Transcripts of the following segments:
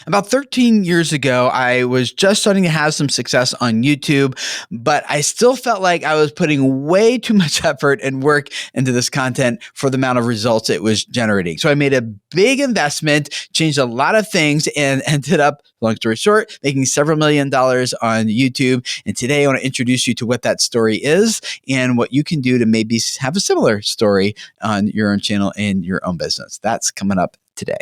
About 13 years ago, I was just starting to have some success on YouTube, but I still felt like I was putting way too much effort and work into this content for the amount of results it was generating. So I made a big investment, changed a lot of things, and ended up, long story short, making several $1,000,000 on YouTube. And today I want to introduce you to what that story is and what you can do to maybe have a similar story on your own channel and your own business. That's coming up today.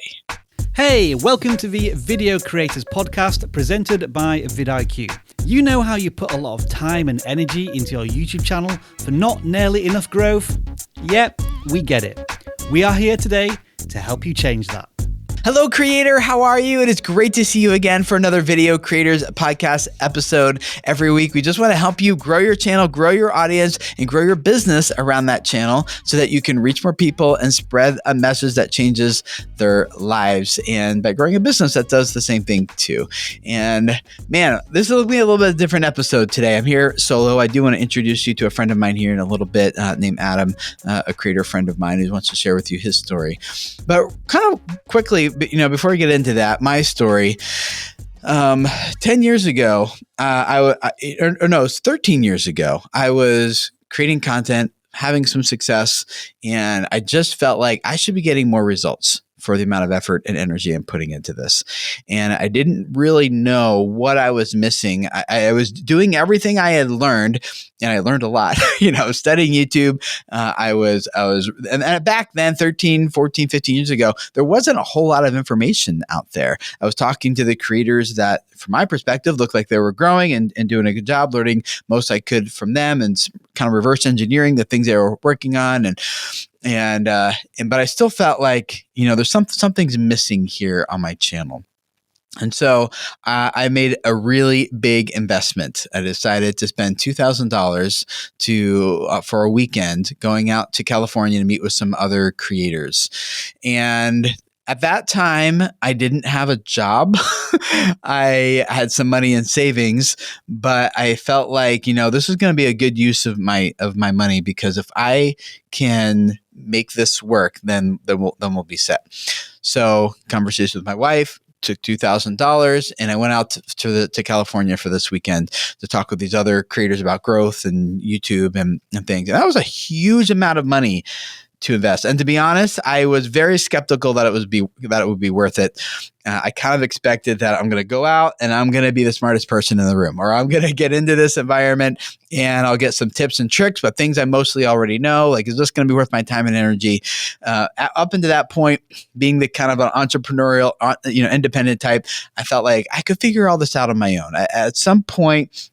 Hey, welcome to the Video Creators Podcast presented by vidIQ. You know how you put a lot of time and energy into your YouTube channel for not nearly enough growth? Yep, we get it. We are here today to help you change that. Hello, creator. How are you? It is great to see you again for another Video Creators Podcast episode. Every week, we just want to help you grow your channel, grow your audience, and grow your business around that channel so that you can reach more people and spread a message that changes their lives. And by growing a business, that does the same thing too. And man, this will be a little bit of a different episode today. I'm here solo. I do want to introduce you to a friend of mine here in a little bit named Adam, a creator friend of mine who wants to share with you his story. But kind of quickly, before we get into that, my story, 10 years ago, it's 13 years ago, I was creating content, having some success, and I just felt like I should be getting more results for the amount of effort and energy I'm putting into this. And I didn't really know what I was missing. I was doing everything I had learned, and I learned a lot, studying YouTube. And back then, 13, 14, 15 years ago, there wasn't a whole lot of information out there. I was talking to the creators that, from my perspective, looked like they were growing and doing a good job, learning most I could from them and kind of reverse engineering the things they were working on. But I still felt like, there's something's missing here on my channel. And so I made a really big investment. I decided to spend $2,000 for a weekend going out to California to meet with some other creators. And at that time, I didn't have a job. I had some money in savings, but I felt like, this is going to be a good use of my money, because if I can make this work, then we'll be set. So, conversation with my wife, took $2,000, and I went out to California for this weekend to talk with these other creators about growth and YouTube and things. And that was a huge amount of money to invest. And to be honest, I was very skeptical that it would be worth it. I kind of expected that I'm going to go out and I'm going to be the smartest person in the room, or I'm going to get into this environment and I'll get some tips and tricks, but things I mostly already know. Like, is this going to be worth my time and energy? Up until that point, being the kind of an entrepreneurial, independent type, I felt like I could figure all this out on my own. At some point,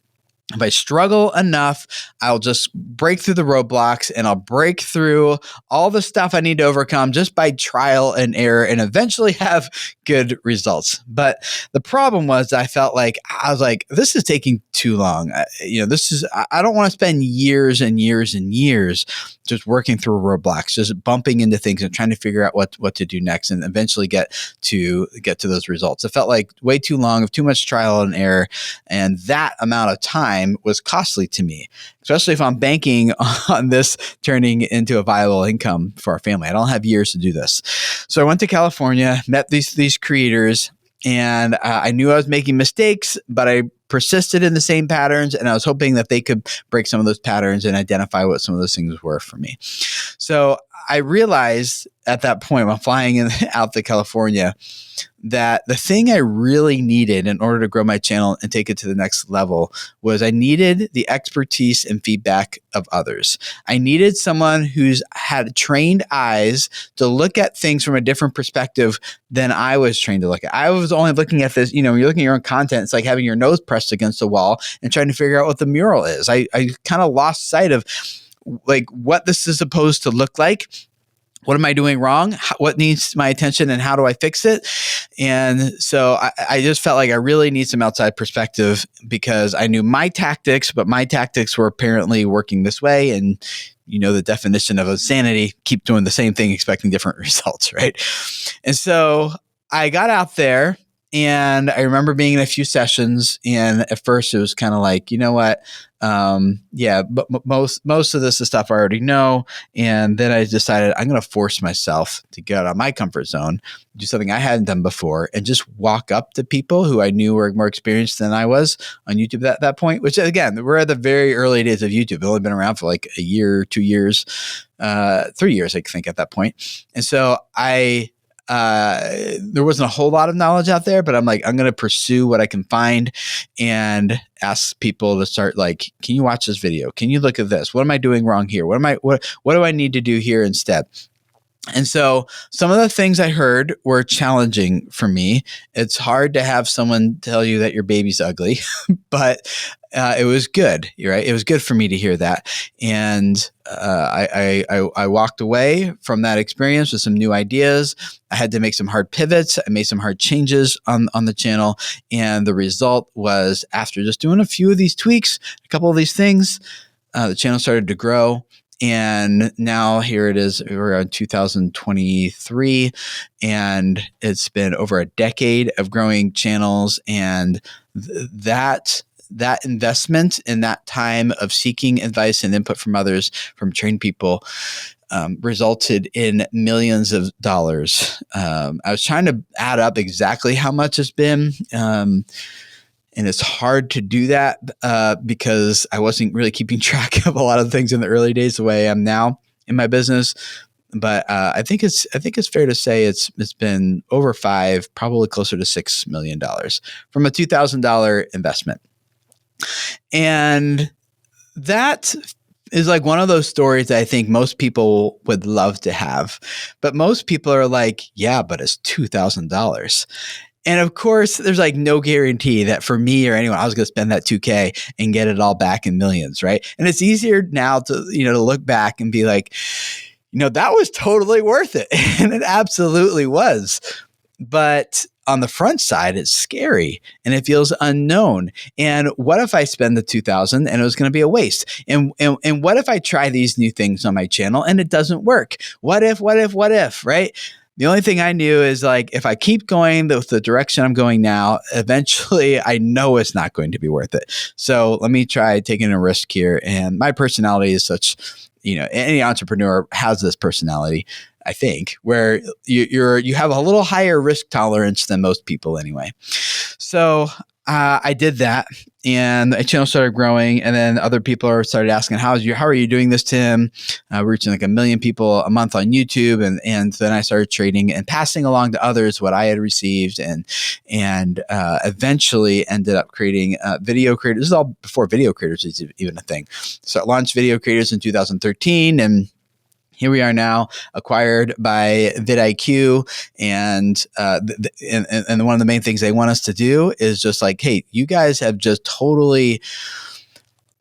if I struggle enough, I'll just break through the roadblocks and I'll break through all the stuff I need to overcome just by trial and error and eventually have good results. But the problem was I was like, this is taking too long. I don't want to spend years and years and years just working through roadblocks, just bumping into things and trying to figure out what to do next and eventually get to those results. It felt like way too long of too much trial and error. And that amount of time was costly to me, especially if I'm banking on this turning into a viable income for our family. I don't have years to do this. So I went to California, met these creators, and I knew I was making mistakes, but I persisted in the same patterns, and I was hoping that they could break some of those patterns and identify what some of those things were for me. So I realized at that point, when flying out to California, that the thing I really needed in order to grow my channel and take it to the next level was I needed the expertise and feedback of others. I needed someone who's had trained eyes to look at things from a different perspective than I was trained to look at. I was only looking at this, when you're looking at your own content, it's like having your nose pressed against the wall and trying to figure out what the mural is. I kind of lost sight of like what this is supposed to look like. What am I doing wrong? What needs my attention and how do I fix it? And so I just felt like I really need some outside perspective because I knew my tactics, but my tactics were apparently working this way. And the definition of insanity, keep doing the same thing, expecting different results, right? And so I got out there And I remember being in a few sessions, and at first it was kind of like, you know what? But most of this is stuff I already know. And then I decided I'm going to force myself to get out of my comfort zone, do something I hadn't done before, and just walk up to people who I knew were more experienced than I was on YouTube at that point, which again, we're at the very early days of YouTube. It's only been around for like a year, 2 years, 3 years, I think at that point. And so there wasn't a whole lot of knowledge out there, but I'm like, I'm going to pursue what I can find and ask people to start like, can you watch this video? Can you look at this? What am I doing wrong here? What do I need to do here instead? And so some of the things I heard were challenging for me. It's hard to have someone tell you that your baby's ugly, but it was good, right? It was good for me to hear that. And I walked away from that experience with some new ideas. I had to make some hard pivots. I made some hard changes on the channel. And the result was, after just doing a few of these tweaks, a couple of these things, the channel started to grow. And now here it is, we're on 2023, and it's been over a decade of growing channels. And that investment in that time of seeking advice and input from others, from trained people, resulted in millions of dollars. I was trying to add up exactly how much it's been. And it's hard to do that because I wasn't really keeping track of a lot of things in the early days the way I am now in my business. But I think it's fair to say it's been over $5, probably closer to $6 million from a $2,000 investment. And that is like one of those stories that I think most people would love to have. But most people are like, yeah, but it's $2,000. And of course, there's like no guarantee that for me or anyone, I was going to spend that $2,000 and get it all back in millions, right? And it's easier now to look back and be like, that was totally worth it. And it absolutely was. But on the front side, it's scary and it feels unknown. And what if I spend the $2,000 and it was going to be a waste? And what if I try these new things on my channel and it doesn't work? What if, right? The only thing I knew is like, if I keep going with the direction I'm going now, eventually I know it's not going to be worth it. So let me try taking a risk here. And my personality is such, any entrepreneur has this personality, I think, where you have a little higher risk tolerance than most people anyway. So I did that, and the channel started growing, and then other people started asking, how are you doing this, Tim? We're reaching like 1 million people a month on YouTube, and then I started trading and passing along to others what I had received, and eventually ended up creating Video Creators. This is all before Video Creators is even a thing. So I launched Video Creators in 2013, and here we are now, acquired by vidIQ, and one of the main things they want us to do is just like, hey, you guys have just totally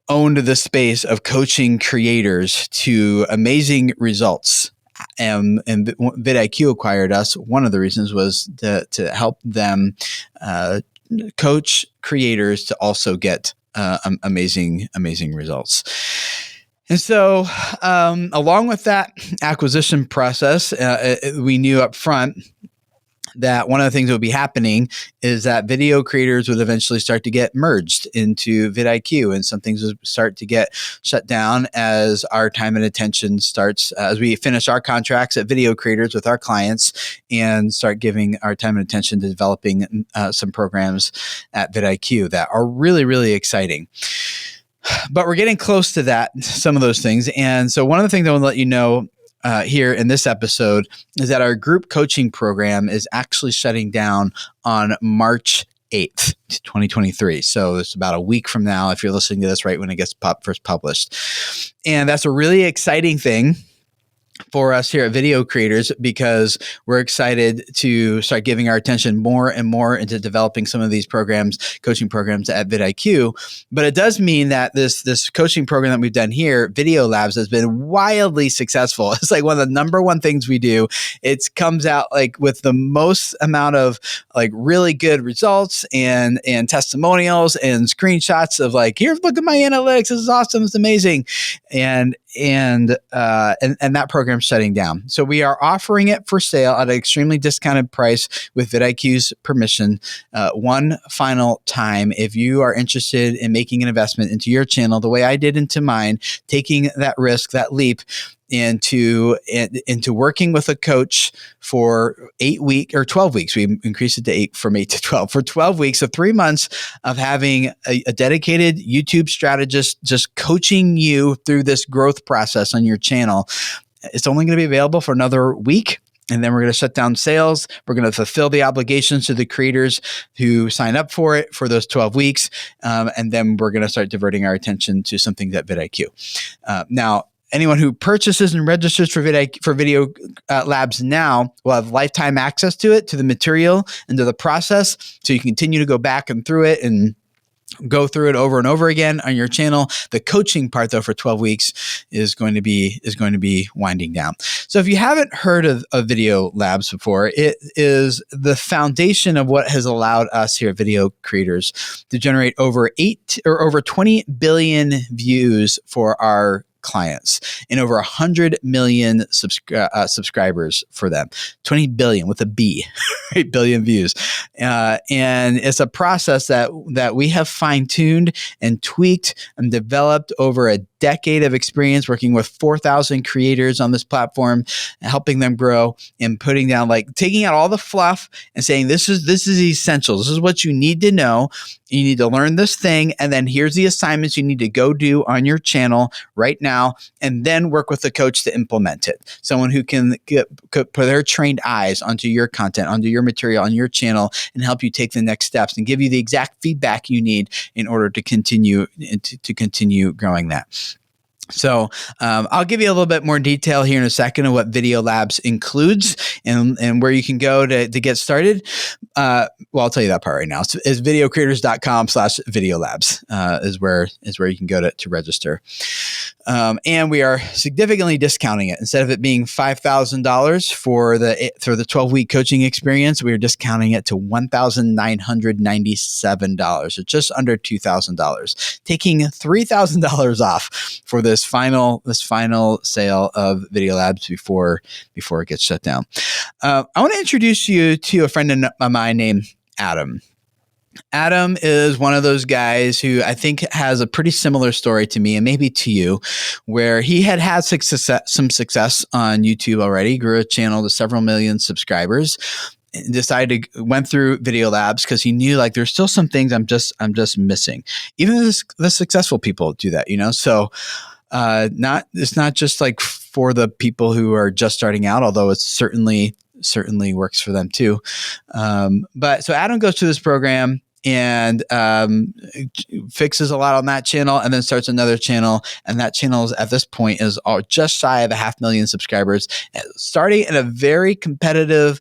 owned the space of coaching creators to amazing results. And vidIQ acquired us. One of the reasons was to help them coach creators to also get amazing results. And so along with that acquisition process, we knew up front that one of the things that would be happening is that Video Creators would eventually start to get merged into vidIQ, and some things would start to get shut down as our time and attention starts, as we finish our contracts at Video Creators with our clients and start giving our time and attention to developing some programs at vidIQ that are really, really exciting. But we're getting close to that, some of those things. And so one of the things I want to let you know here in this episode is that our group coaching program is actually shutting down on March 8th, 2023. So it's about a week from now, if you're listening to this right when it gets first published. And that's a really exciting thing for us here at Video Creators, because we're excited to start giving our attention more and more into developing some of these programs, coaching programs at vidIQ. But it does mean that this coaching program that we've done here, Video Labs, has been wildly successful. It's like one of the number one things we do. It comes out like with the most amount of like really good results and testimonials and screenshots of like, here, look at my analytics. This is awesome. It's amazing. And and that program's shutting down. So we are offering it for sale at an extremely discounted price with vidIQ's permission, one final time. If you are interested in making an investment into your channel the way I did into mine, taking that risk, that leap, into working with a coach for 8 weeks or 12 weeks. We increased it to 8 from 8 to 12 for 12 weeks. So 3 months of having a dedicated YouTube strategist just coaching you through this growth process on your channel. It's only going to be available for another week. And then we're going to shut down sales. We're going to fulfill the obligations to the creators who sign up for it for those 12 weeks. And then we're going to start diverting our attention to something at vidIQ. Now, anyone who purchases and registers for Video Labs now will have lifetime access to it, to the material, and to the process. So you continue to go back and through it and go through it over and over again on your channel. The coaching part, though, for 12 weeks is going to be winding down. So if you haven't heard of Video Labs before, it is the foundation of what has allowed us here at Video Creators to generate over 20 billion views for our clients and over 100 million subscribers for them. 20 billion with a B, right? Billion views. And it's a process that we have fine-tuned and tweaked and developed over a decade of experience working with 4,000 creators on this platform, helping them grow and putting down, like taking out all the fluff and saying, this is essential. This is what you need to know. You need to learn this thing. And then here's the assignments you need to go do on your channel right now, and then work with the coach to implement it. Someone who can put their trained eyes onto your content, onto your material, on your channel, and help you take the next steps and give you the exact feedback you need in order to continue growing that. So I'll give you a little bit more detail here in a second of what Video Labs includes and where you can go to get started. Well, I'll tell you that part right now. So it's videocreators.com/videolabs is where you can go to register. And we are significantly discounting it. Instead of it being $5,000 for the 12-week coaching experience, we are discounting it to $1,997, so just under $2,000, taking $3,000 off for this final sale of Video Labs before it gets shut down. I want to introduce you to a friend of mine named Adam. Adam is one of those guys who I think has a pretty similar story to me and maybe to you, where he had some success on YouTube already, grew a channel to several million subscribers, and went through Video Labs because he knew like there's still some things I'm just missing. Even the successful people do that, So it's not just like for the people who are just starting out, although it's certainly works for them too. But so Adam goes to this program and fixes a lot on that channel, and then starts another channel. And that channel is, at this point, is just shy of 500,000 subscribers, starting in a very competitive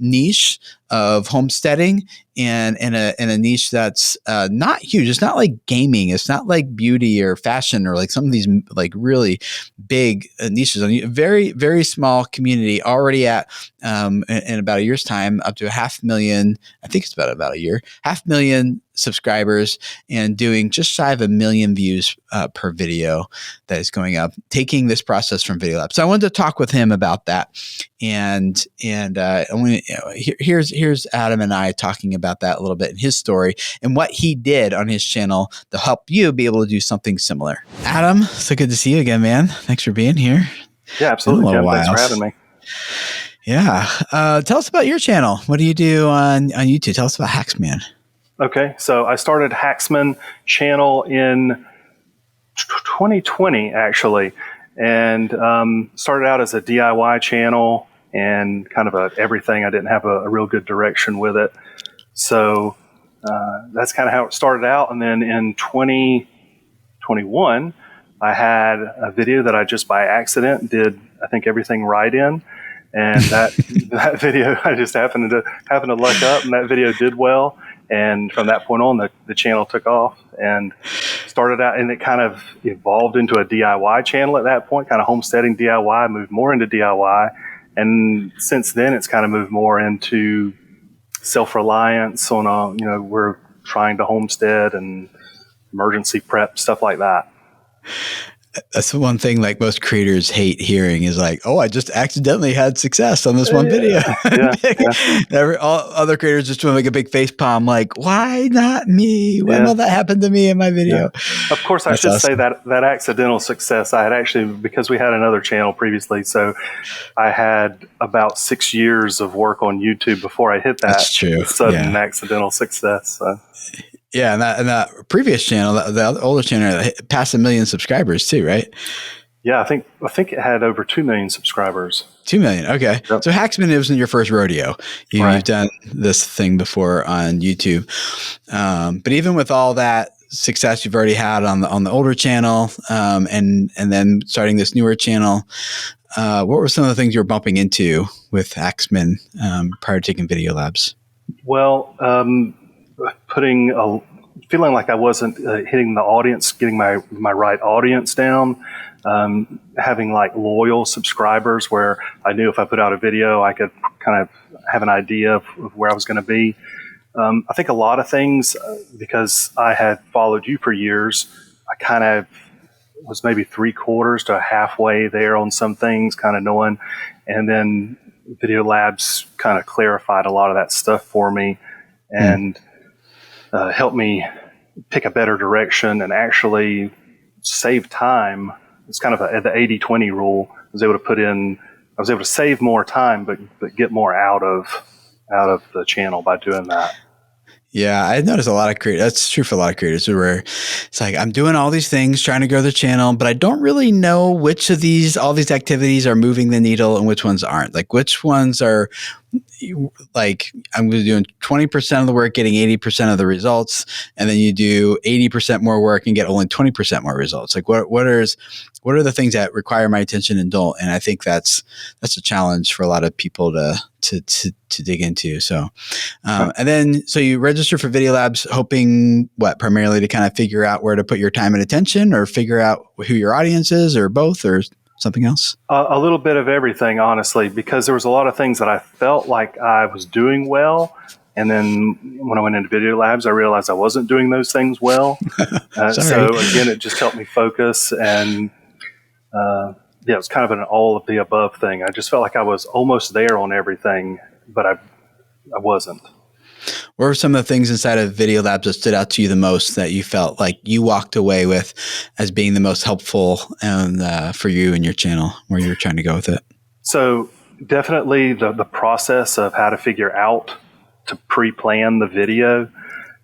niche of homesteading, and in a niche that's not huge. It's not like gaming. It's not like beauty or fashion or like some of these like really big niches. A very, very small community already at in about a year's time up to 500,000. I think it's about a year, 500,000 subscribers, and doing just shy of 1 million views per video that is going up, taking this process from Video Lab. So I wanted to talk with him about that. And here's Adam and I talking about that a little bit in his story and what he did on his channel to help you be able to do something similar. Adam, so good to see you again, man. Thanks for being here. Yeah, absolutely, Jim. Thanks for having me. Yeah. Tell us about your channel. What do you do on YouTube? Tell us about Hacksman. Okay, so I started Hacksman channel in 2020, actually, and started out as a DIY channel and kind of everything. I didn't have a real good direction with it. So that's kind of how it started out. And then in 2021, I had a video that I just by accident did, I think, everything right in. And that video, I just happened to luck up, and that video did well. And from that point on, the channel took off and started out, and it kind of evolved into a DIY channel at that point, kind of homesteading DIY, moved more into DIY. And since then, it's kind of moved more into self-reliance on, we're trying to homestead and emergency prep, stuff like that. That's the one thing like most creators hate hearing is like, oh, I just accidentally had success on this one video. All other creators just want to make a big face palm like, why not me? When will that happen to me in my video? Of course, I should say that accidental success, I had actually, because we had another channel previously, so I had about 6 years of work on YouTube before I hit that sudden accidental success. So. Yeah, and that previous channel, the older channel, passed 1 million subscribers too, right? Yeah, I think it had over 2 million subscribers. 2 million. Okay. Yep. So Hacksman wasn't your first rodeo. You've done this thing before on YouTube. But even with all that success you've already had on the older channel, and then starting this newer channel, what were some of the things you were bumping into with Hacksman prior to taking Video Labs? Well, feeling like I wasn't hitting the audience, getting my right audience down, having like loyal subscribers where I knew if I put out a video, I could kind of have an idea of where I was going to be. I think a lot of things, because I had followed you for years, I kind of was maybe 3/4 to halfway there on some things, kind of knowing, and then Video Labs kind of clarified a lot of that stuff for me and helped me pick a better direction and actually save time. It's kind of the 80-20 rule. I was able to save more time, but get more out of the channel by doing that. Yeah, I noticed a lot of creators. That's true for a lot of creators where it's like, I'm doing all these things, trying to grow the channel, but I don't really know which of all these activities are moving the needle and which ones aren't. Like which ones are like, I'm doing 20% of the work, getting 80% of the results. And then you do 80% more work and get only 20% more results. Like what are the things that require my attention and don't? And I think that's a challenge for a lot of people to dig into. So, and then, so you register for Video Labs hoping primarily to kind of figure out where to put your time and attention, or figure out who your audience is, or both, or something else? A little bit of everything, honestly, because there was a lot of things that I felt like I was doing well. And then when I went into Video Labs, I realized I wasn't doing those things well. So again, it just helped me focus. And it was kind of an all of the above thing. I just felt like I was almost there on everything, but I wasn't. What were some of the things inside of Video Labs that stood out to you the most that you felt like you walked away with as being the most helpful and for you and your channel, where you were trying to go with it? So definitely the process of how to figure out to pre-plan the video,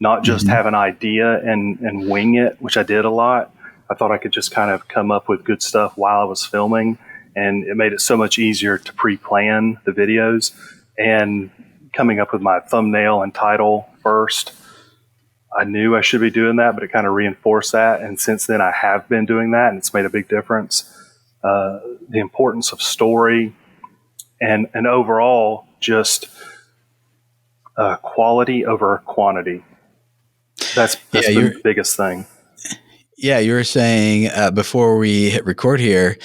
not just have an idea and wing it, which I did a lot. I thought I could just kind of come up with good stuff while I was filming, and it made it so much easier to pre-plan the videos. And coming up with my thumbnail and title first, I knew I should be doing that, but it kind of reinforced that. And since then, I have been doing that, and it's made a big difference. The importance of story and overall just quality over quantity. That's the biggest thing. Yeah, you were saying before we hit record here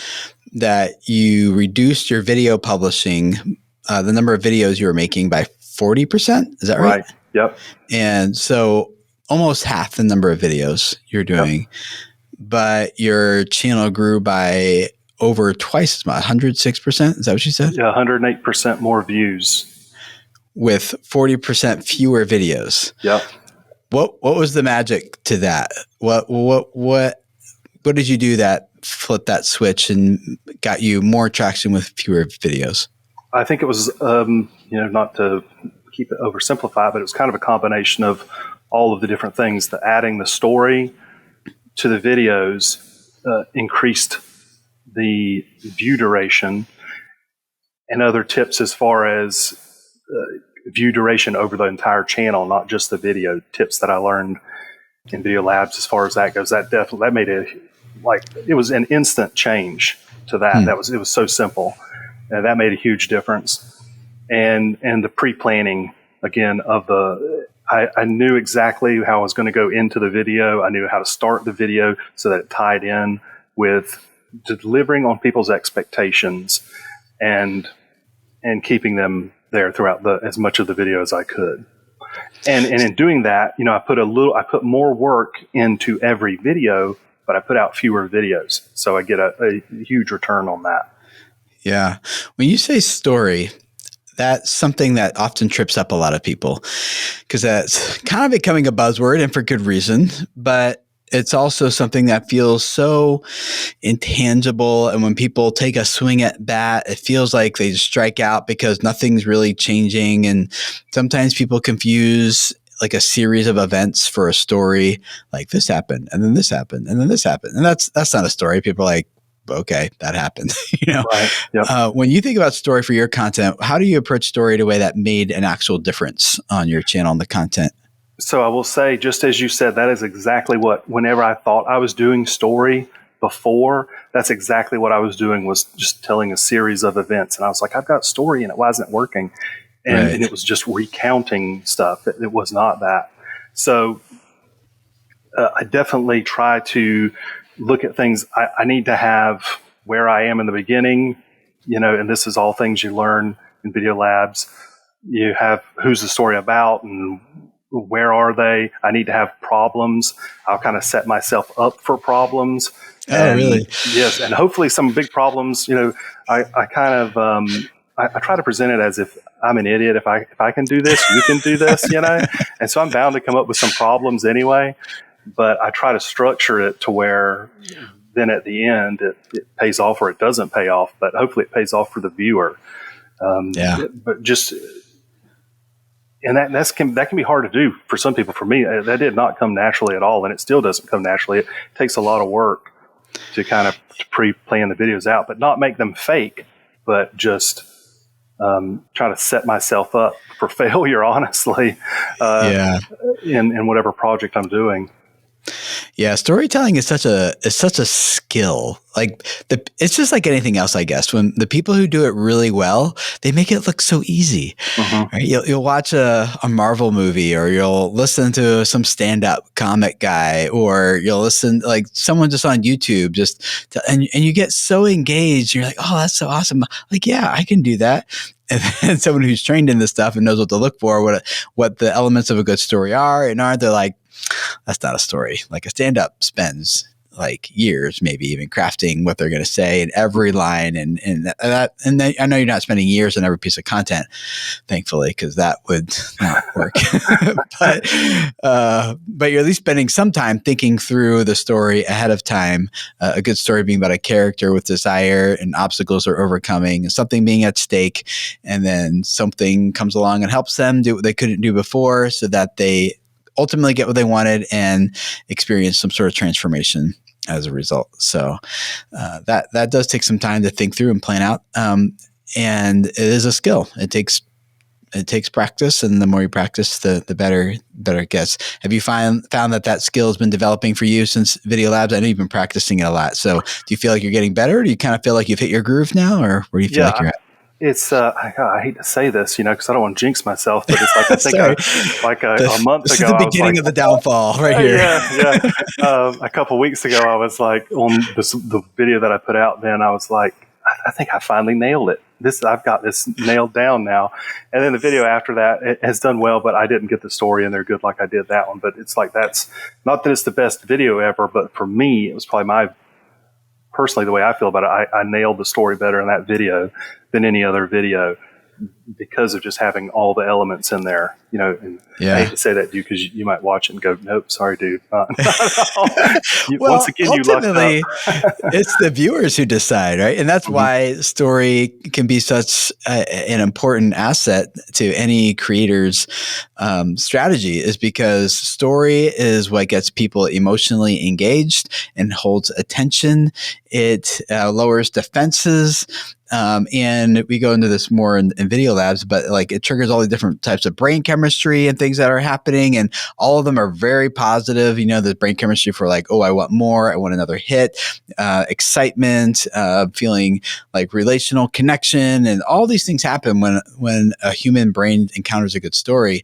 that you reduced your video publishing, the number of videos you were making, by 40%. Is that right? Right. Yep. And so almost half the number of videos you're doing, but your channel grew by over twice as much, 106%. Is that what you said? Yeah, 108% more views. With 40% fewer videos. Yep. What was the magic to that? What did you do that flipped that switch and got you more traction with fewer videos? I think it was, not to keep it oversimplified, but it was kind of a combination of all of the different things. Adding the story to the videos increased the view duration, and other tips as far as view duration over the entire channel, not just the video. Tips that I learned in Video Labs as far as that goes, that made it was an instant change to that. It was so simple. That made a huge difference. And the pre-planning again I knew exactly how I was going to go into the video. I knew how to start the video so that it tied in with delivering on people's expectations and keeping them there throughout as much of the video as I could. And in doing that, I put more work into every video but I put out fewer videos. So I get a huge return on that. Yeah. When you say story, that's something that often trips up a lot of people because that's kind of becoming a buzzword, and for good reason. But it's also something that feels so intangible. And when people take a swing at bat, it feels like they just strike out because nothing's really changing. And sometimes people confuse like a series of events for a story, like this happened and then this happened and then this happened. And that's not a story. People are like, okay, that happened. Right. Yep. When you think about story for your content, how do you approach story in a way that made an actual difference on your channel and the content? So I will say, just as you said, that is exactly what, whenever I thought I was doing story before, that's exactly what I was doing, was just telling a series of events. And I was like, I've got story and why isn't it working? And it was just recounting stuff. It was not that. So I definitely try to look at things. I need to have where I am in the beginning, and this is all things you learn in Video Labs. You have who's the story about and where are they? I need to have problems. I'll kind of set myself up for problems. Oh, really? Yes. And hopefully some big problems, I kind of, I try to present it as if I'm an idiot. If I can do this, you can do this, And so I'm bound to come up with some problems anyway, but I try to structure it to where then at the end it pays off or it doesn't pay off, but hopefully it pays off for the viewer. But just, and that can be hard to do for some people. For me, that did not come naturally at all, and it still doesn't come naturally. It takes a lot of work to kind of pre-plan the videos out, but not make them fake, but just try to set myself up for failure, honestly, in whatever project I'm doing. Yeah, storytelling is such a skill. Like it's just like anything else, I guess. When the people who do it really well, they make it look so easy. Right? You'll watch a Marvel movie, or you'll listen to some stand-up comic guy, or you'll listen like someone just on YouTube, and you get so engaged. And you're like, oh, that's so awesome! Like, yeah, I can do that. And then someone who's trained in this stuff and knows what to look for, what the elements of a good story are and aren't, they're like, that's not a story. Like a stand-up spends like years, maybe even crafting what they're going to say in every line, and I know you're not spending years on every piece of content, thankfully, because that would not work. but you're at least spending some time thinking through the story ahead of time. A good story being about a character with desire and obstacles they're overcoming, and something being at stake, and then something comes along and helps them do what they couldn't do before, so that they ultimately get what they wanted and experience some sort of transformation as a result. So that does take some time to think through and plan out. And it is a skill. It takes practice, and the more you practice, the better it gets. Have you found that skill has been developing for you since Video Labs? I know you've been practicing it a lot. So do you feel like you're getting better? Or do you kind of feel like you've hit your groove now, or where do you feel like you're at? It's I hate to say this, because I don't want to jinx myself, but it's like I think a month this ago, is the beginning of the downfall right here. A couple of weeks ago, I was like on the video that I put out. Then I was like, I think I finally nailed it. I've got this nailed down now. And then the video after that, it has done well, but I didn't get the story in there good like I did that one. But it's like, that's not that it's the best video ever, but for me, it was probably personally, the way I feel about it, I nailed the story better in that video than any other video, because of just having all the elements in there, and I hate to say that to you, because you might watch it and go, nope, sorry, dude. Not once again, you lucked up. It's the viewers who decide, right? And that's why story can be such an important asset to any creator's strategy, is because story is what gets people emotionally engaged and holds attention. It lowers defenses. And we go into this more in Video Labs, but like it triggers all the different types of brain chemistry and things that are happening. And all of them are very positive. The brain chemistry for like, oh, I want more. I want another hit, excitement, feeling like relational connection. And all these things happen when a human brain encounters a good story.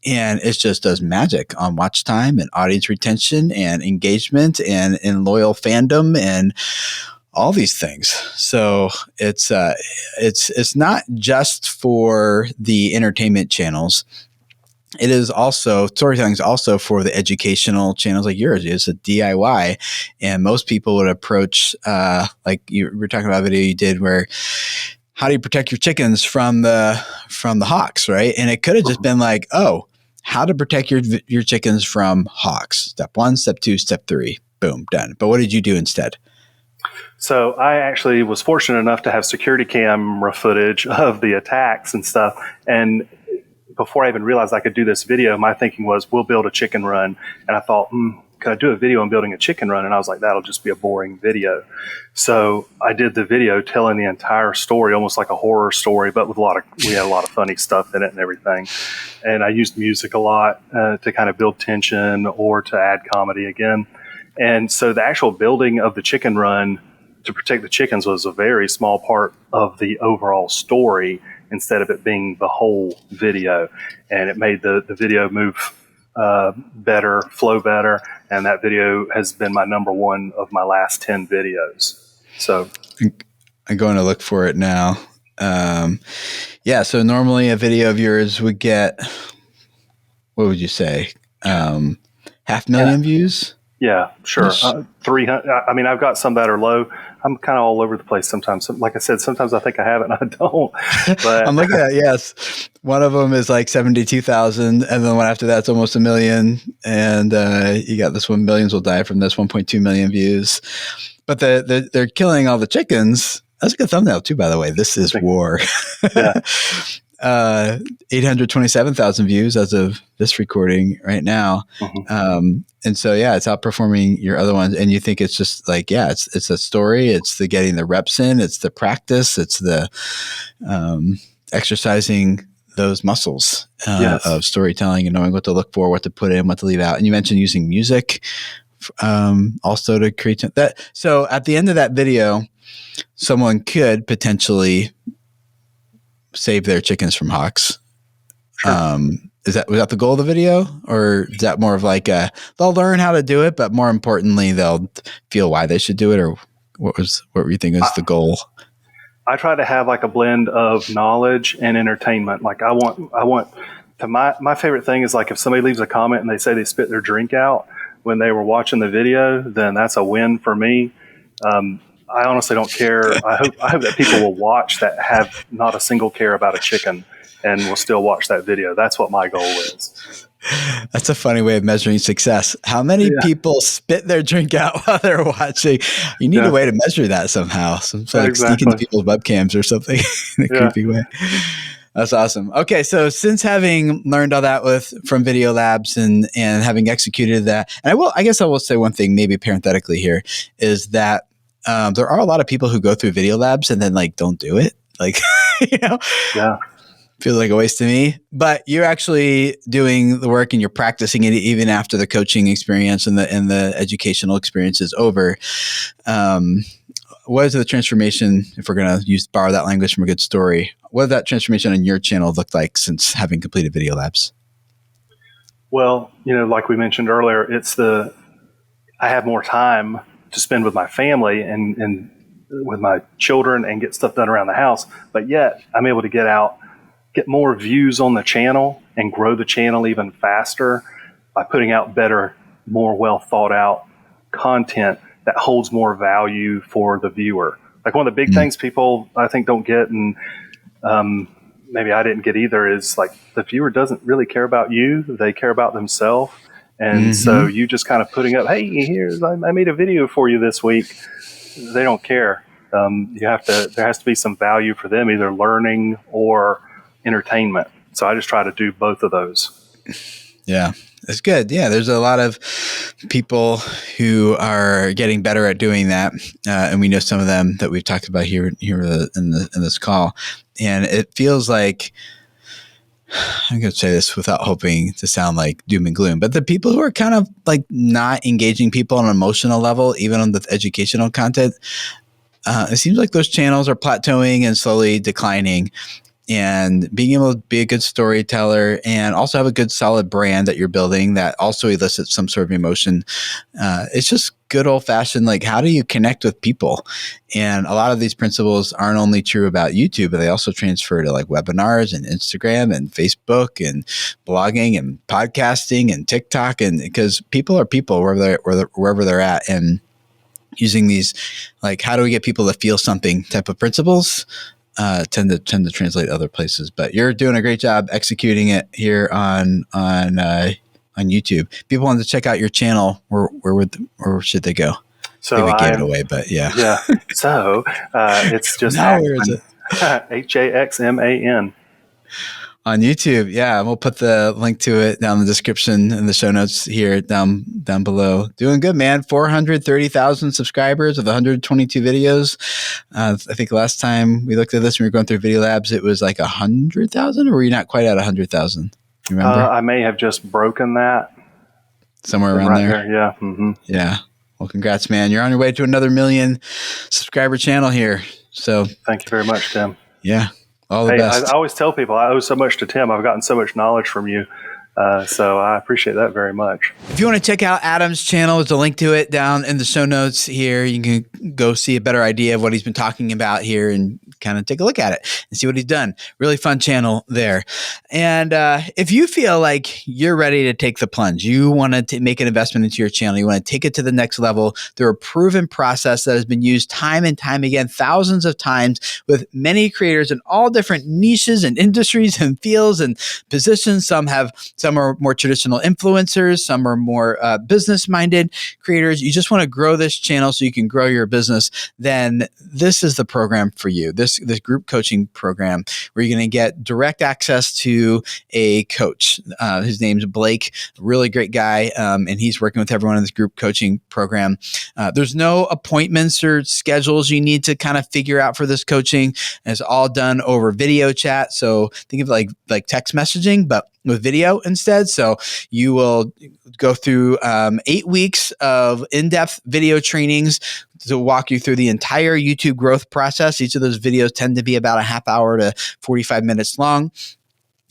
And it just does magic on watch time and audience retention and engagement and loyal fandom and all these things. So it's not just for the entertainment channels. it is also, storytelling is also for the educational channels like yours. It's a DIY, and most people would approach, like you were talking about a video you did where, how do you protect your chickens from the hawks, right? And it could have just been like, oh, how to protect your chickens from hawks. Step 1, step 2, step 3, boom, done. But what did you do instead? So I actually was fortunate enough to have security camera footage of the attacks and stuff. And before I even realized I could do this video, my thinking was, we'll build a chicken run. And I thought, could I do a video on building a chicken run? And I was like, that'll just be a boring video. So I did the video telling the entire story, almost like a horror story, but with we had a lot of funny stuff in it and everything. And I used music a lot to kind of build tension or to add comedy again. And so the actual building of the chicken run to protect the chickens was a very small part of the overall story instead of it being the whole video. And it made the video move better, flow better. And that video has been my number one of my last 10 videos. So I'm going to look for it now. Yeah. So normally a video of yours would get, what would you say? 500,000 views? Yeah, sure. 300. I mean, I've got some that are low. I'm kind of all over the place sometimes. Like I said, sometimes I think I have it and I don't. But I'm looking at, yes. One of them is like 72,000. And then one after that's almost 1 million. And you got this one, millions will die from this, 1.2 million views. But they're killing all the chickens. That's a good thumbnail too, by the way. This is war. Yeah. 827,000 views as of this recording right now. Mm-hmm. And so, yeah, it's outperforming your other ones. And you think it's just like, yeah, it's a story. It's the getting the reps in. It's the practice. It's the exercising those muscles of storytelling and knowing what to look for, what to put in, what to leave out. And you mentioned using music also to create that. So at the end of that video, someone could potentially save their chickens from hawks. Sure. Was that the goal of the video, or is that more of like they'll learn how to do it, but more importantly, they'll feel why they should do it, or what were you thinking is the goal? I try to have like a blend of knowledge and entertainment. Like I want to my favorite thing is like if somebody leaves a comment and they say they spit their drink out when they were watching the video, then that's a win for me. I honestly don't care. I hope that people will watch that have not a single care about a chicken and will still watch that video. That's what my goal is. That's a funny way of measuring success. How many people spit their drink out while they're watching? You need a way to measure that somehow. Like sneak into people's webcams or something in a creepy way. That's awesome. Okay, so since having learned all that from Video Labs and having executed that, and I guess I will say one thing, maybe parenthetically here, is that there are a lot of people who go through Video Labs and then like don't do it. Like, feels like a waste to me. But you're actually doing the work and you're practicing it even after the coaching experience and the educational experience is over. What is the transformation, if we're going to borrow that language from a good story, what did that transformation on your channel look like since having completed Video Labs? Well, like we mentioned earlier, I have more time to spend with my family and with my children and get stuff done around the house. But yet I'm able to get more views on the channel and grow the channel even faster by putting out better, more well thought out content that holds more value for the viewer. Like one of the big things people I think don't get, and maybe I didn't get either, is like the viewer doesn't really care about you. They care about themselves. And so you just kind of putting up, hey, I made a video for you this week. They don't care. There has to be some value for them, either learning or entertainment. So I just try to do both of those. Yeah, that's good. Yeah, there's a lot of people who are getting better at doing that, and we know some of them that we've talked about here in this call. And it feels like, I'm going to say this without hoping to sound like doom and gloom, but the people who are kind of like not engaging people on an emotional level, even on the educational content, it seems like those channels are plateauing and slowly declining. and being able to be a good storyteller and also have a good solid brand that you're building that also elicits some sort of emotion. It's just good old fashioned, like, how do you connect with people? And a lot of these principles aren't only true about YouTube, but they also transfer to like webinars and Instagram and Facebook and blogging and podcasting and TikTok. And because people are people wherever they're at, and using these, like, how do we get people to feel something type of principles tend to translate other places. But you're doing a great job executing it here on YouTube. People want to check out your channel. Where should they go? So we gave it away, but yeah. So it's just now where is it? HAXMAN On YouTube. Yeah. We'll put the link to it down in the description and the show notes here down below. Doing good, man. 430,000 subscribers with 122 videos. I think last time we looked at this when we were going through Video Labs, it was like 100,000, or were you not quite at 100,000? You remember? I may have just broken that. Somewhere around there. Yeah. Mm-hmm. Yeah. Well, congrats, man. You're on your way to another 1 million subscriber channel here. So thank you very much, Tim. Yeah. All the best. I always tell people I owe so much to Tim. I've gotten so much knowledge from you. So I appreciate that very much. If you want to check out Adam's channel, there's a link to it down in the show notes here. You can go see a better idea of what he's been talking about here and kind of take a look at it and see what he's done. Really fun channel there. And if you feel like you're ready to take the plunge, you want to make an investment into your channel, you want to take it to the next level through a proven process that has been used time and time again, thousands of times with many creators in all different niches and industries and fields and positions. Some are more traditional influencers, some are more business-minded creators. You just want to grow this channel so you can grow your business, then this is the program for you. This group coaching program where you're going to get direct access to a coach. His name's Blake, really great guy, and he's working with everyone in this group coaching program. There's no appointments or schedules you need to kind of figure out for this coaching. It's all done over video chat. So think of like text messaging, but with video instead. So you will go through 8 weeks of in-depth video trainings to walk you through the entire YouTube growth process. Each of those videos tend to be about a half hour to 45 minutes long.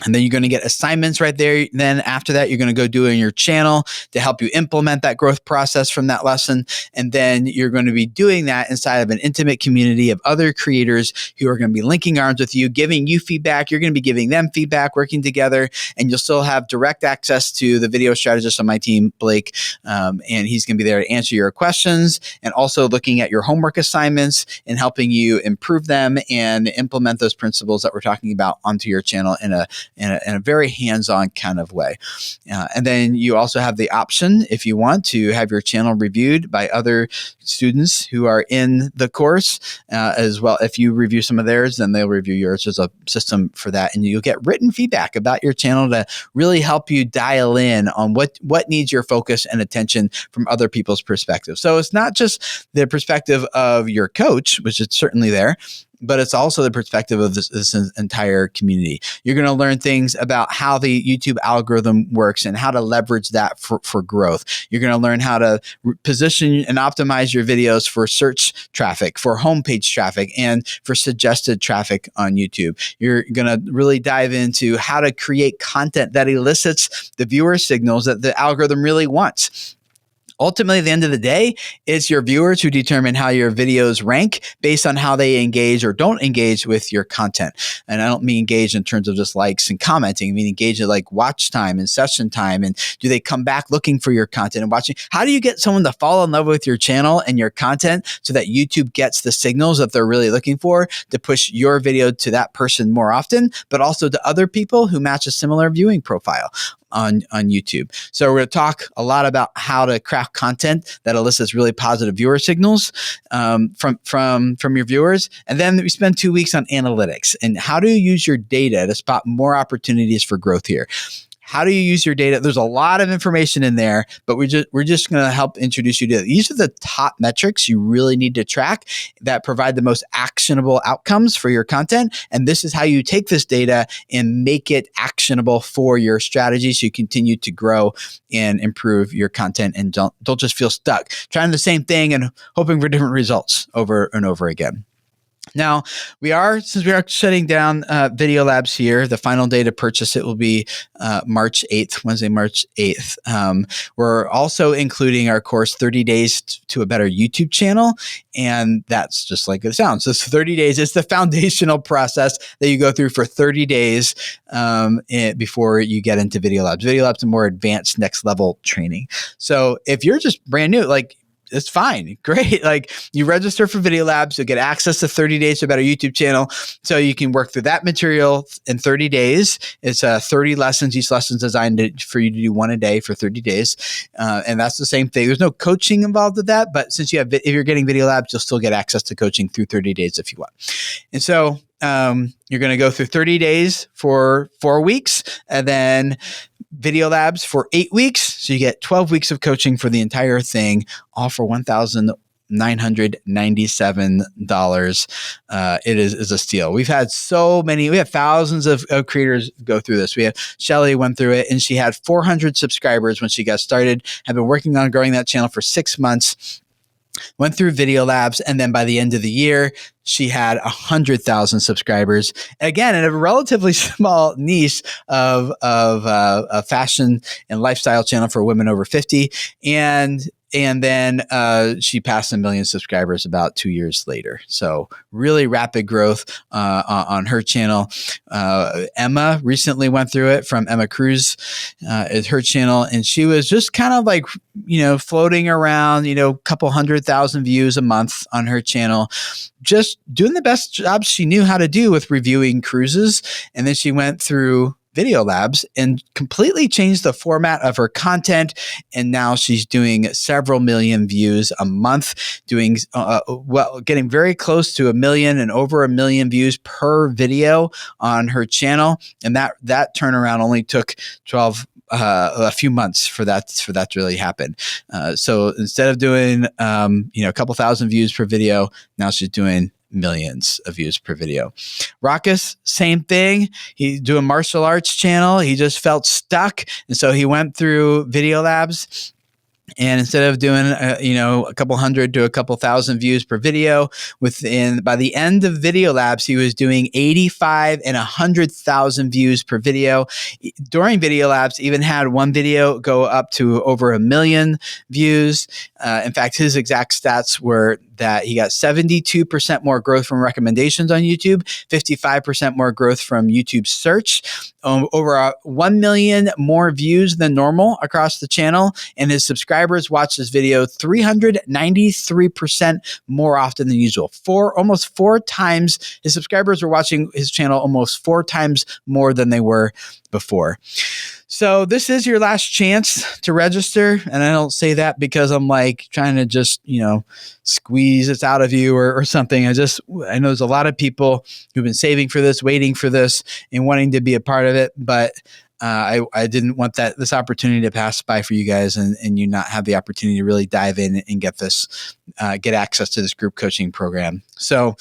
And then you're going to get assignments right there. Then after that, you're going to go do it in your channel to help you implement that growth process from that lesson. And then you're going to be doing that inside of an intimate community of other creators who are going to be linking arms with you, giving you feedback. You're going to be giving them feedback, working together, and you'll still have direct access to the video strategist on my team, Blake. And he's going to be there to answer your questions and also looking at your homework assignments and helping you improve them and implement those principles that we're talking about onto your channel in a very hands-on kind of way. And then you also have the option, if you want, to have your channel reviewed by other students who are in the course as well. If you review some of theirs, then they'll review yours. There's a system for that. And you'll get written feedback about your channel to really help you dial in on what needs your focus and attention from other people's perspective. So it's not just the perspective of your coach, which is certainly there, but it's also the perspective of this entire community. You're going to learn things about how the YouTube algorithm works and how to leverage that for growth. You're going to learn how to position and optimize your videos for search traffic, for homepage traffic, and for suggested traffic on YouTube. You're going to really dive into how to create content that elicits the viewer signals that the algorithm really wants. Ultimately, at the end of the day, it's your viewers who determine how your videos rank based on how they engage or don't engage with your content. And I don't mean engage in terms of just likes and commenting. I mean engage at like watch time and session time. And do they come back looking for your content and watching? How do you get someone to fall in love with your channel and your content so that YouTube gets the signals that they're really looking for to push your video to that person more often, but also to other people who match a similar viewing profile on YouTube. So we're going to talk a lot about how to craft content that elicits really positive viewer signals from your viewers. And then we spend 2 weeks on analytics and how do you use your data to spot more opportunities for growth here. How do you use your data? There's a lot of information in there, but we're just going to help introduce you to it. These are the top metrics you really need to track that provide the most actionable outcomes for your content. And this is how you take this data and make it actionable for your strategy so you continue to grow and improve your content and don't just feel stuck trying the same thing and hoping for different results over and over again. Now, since we are shutting down Video Labs here, the final day to purchase it will be March 8th, Wednesday, March 8th. We're also including our course, 30 Days to a Better YouTube Channel. And that's just like it sounds. This 30 days is the foundational process that you go through for 30 days before you get into Video Labs. Video Labs is a more advanced next level training. So if you're just brand new, like, it's fine. Great. Like, you register for Video Labs, you'll get access to 30 Days to a Better YouTube Channel. So you can work through that material in 30 days. It's 30 lessons. Each lesson is designed for you to do one a day for 30 days. And that's the same thing. There's no coaching involved with that. But since if you're getting Video Labs, you'll still get access to coaching through 30 days if you want. And so you're going to go through 30 days for 4 weeks, and then Video Labs for 8 weeks. So you get 12 weeks of coaching for the entire thing, all for $1,997. It is a steal. We have thousands of creators go through this. We have Shelly went through it, and she had 400 subscribers when she got started, have been working on growing that channel for 6 months. Went through Video Labs, and then by the end of the year, she had 100,000 subscribers. Again, in a relatively small niche of a fashion and lifestyle channel for women over 50, and then she passed 1 million subscribers about 2 years later. So really rapid growth on her channel. Emma recently went through it from Emma Cruz is her channel. And she was just kind of like, floating around, a couple 100,000 views a month on her channel, just doing the best job she knew how to do with reviewing cruises. And then she went through Video Labs and completely changed the format of her content. And now she's doing several million views a month, doing getting very close to 1 million and over 1 million views per video on her channel. And that turnaround only took a few months for that to really happen. So instead of doing a couple thousand views per video, now she's doing millions of views per video. Raucus, same thing. He's doing martial arts channel. He just felt stuck. And so he went through Video Labs. And instead of doing, a couple hundred to a couple thousand views per video, by the end of Video Labs, he was doing 85 and 100,000 views per video. During Video Labs, even had one video go up to over 1 million views. In fact, his exact stats were that he got 72% more growth from recommendations on YouTube, 55% more growth from YouTube search, over 1 million more views than normal across the channel, and his subscribers watched this video 393% more often than usual. Almost 4 times. His subscribers were watching his channel almost 4 times more than they were before. So this is your last chance to register. And I don't say that because I'm like trying to just, squeeze this out of you or something. I know there's a lot of people who've been saving for this, waiting for this, and wanting to be a part of it. But I didn't want this opportunity to pass by for you guys and you not have the opportunity to really dive in and get access to this group coaching program. So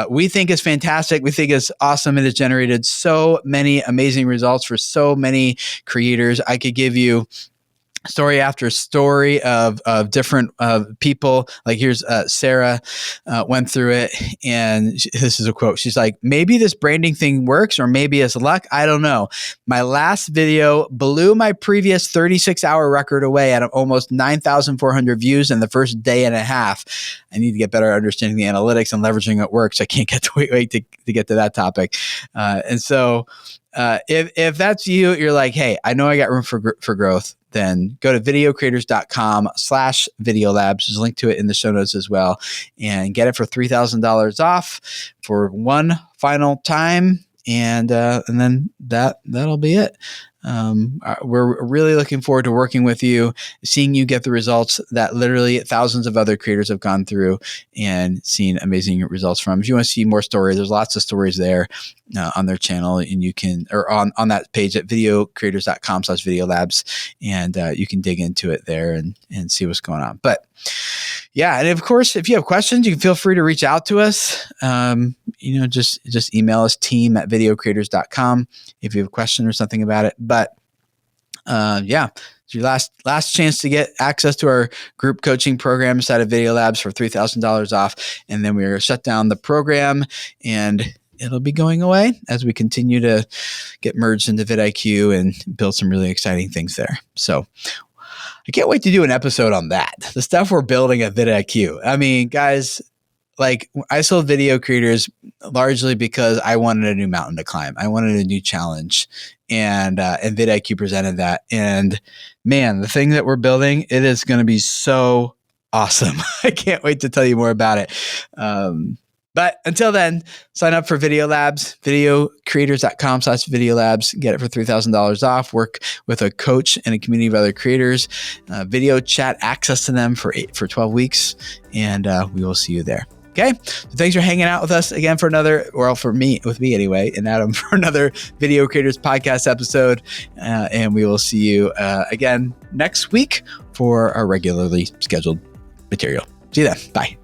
we think it's fantastic. We think it's awesome. It has generated so many amazing results for so many creators. I could give you story after story of different people. Like here's Sarah went through it, and this is a quote. She's like, maybe this branding thing works, or maybe it's luck. I don't know. My last video blew my previous 36-hour record away at almost 9,400 views in the first day and a half. I need to get better at understanding the analytics and leveraging it works. I can't get to wait to get to that topic. And so if that's you, you're like, hey, I know I got room for growth, then go to videocreators.com/videolabs. There's a link to it in the show notes as well, and get it for $3,000 off for one final time. And then that'll be it. We're really looking forward to working with you, seeing you get the results that literally thousands of other creators have gone through and seen amazing results from. If you want to see more stories, there's lots of stories there on their channel, and you can, or on that page at videocreators.com/videolabs, and you can dig into it there and see what's going on. But yeah, and of course, if you have questions, you can feel free to reach out to us. Just email us, team@videocreators.com, if you have a question or something about it. But It's your last chance to get access to our group coaching program inside of Video Labs for $3,000 off. And then we're going to shut down the program, and it'll be going away as we continue to get merged into vidIQ and build some really exciting things there. So I can't wait to do an episode on that. The stuff we're building at vidIQ. I mean, guys, like, I sold video creators largely because I wanted a new mountain to climb. I wanted a new challenge, and vidIQ presented that. And man, the thing that we're building, it is going to be so awesome. I can't wait to tell you more about it. But until then, sign up for Video Labs, videocreators.com/Video Labs. Get it for $3,000 off. Work with a coach and a community of other creators. Video chat access to them for 12 weeks. And we will see you there. Okay. So thanks for hanging out with us again for another, with me anyway, and Adam for another Video Creators Podcast episode. And we will see you again next week for our regularly scheduled material. See you then. Bye.